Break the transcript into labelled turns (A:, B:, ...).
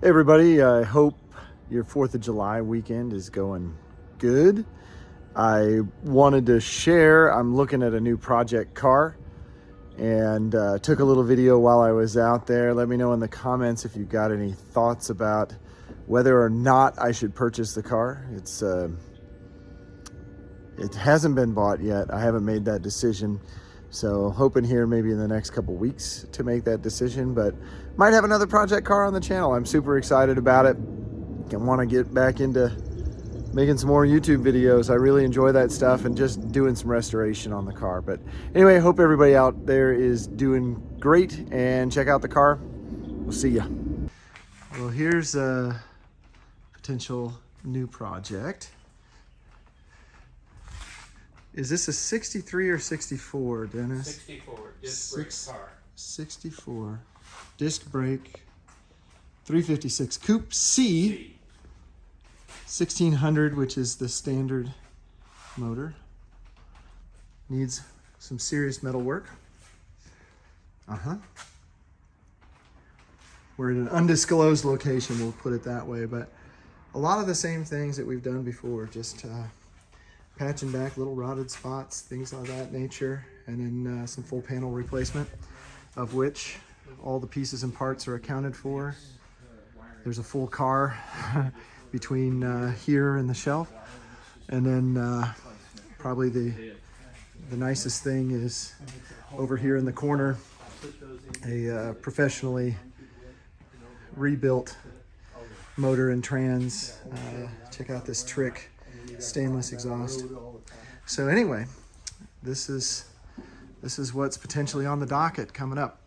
A: Hey everybody, I hope your 4th of July weekend is going good. I wanted to share, I'm looking at a new project car and took a little video while I was out there. Let me know in the comments if you've got any thoughts about whether or not I should purchase the car. It hasn't been bought yet. I haven't made that decision. So hoping here maybe in the next couple weeks to make that decision, but might have another project car on the channel. I'm super excited about it. I want to get back into making some more YouTube videos. I really enjoy that stuff and just doing some restoration on the car. But anyway, I hope everybody out there is doing great and check out the car. We'll see ya. Well, here's a potential new project. Is this a 63 or 64, Dennis?
B: 64, disc brake car.
A: 64, disc brake, 356 Coupe C, 1600, which is the standard motor. Needs some serious metal work. We're in an undisclosed location, we'll put it that way, but a lot of the same things that we've done before, just patching back little rotted spots, things of that nature, and then some full panel replacement, of which all the pieces and parts are accounted for. There's a full car between here and the shelf, and then probably the nicest thing is over here in the corner, a professionally rebuilt motor and trans. Check out this Trick stainless exhaust. So anyway, this is what's potentially on the docket coming up.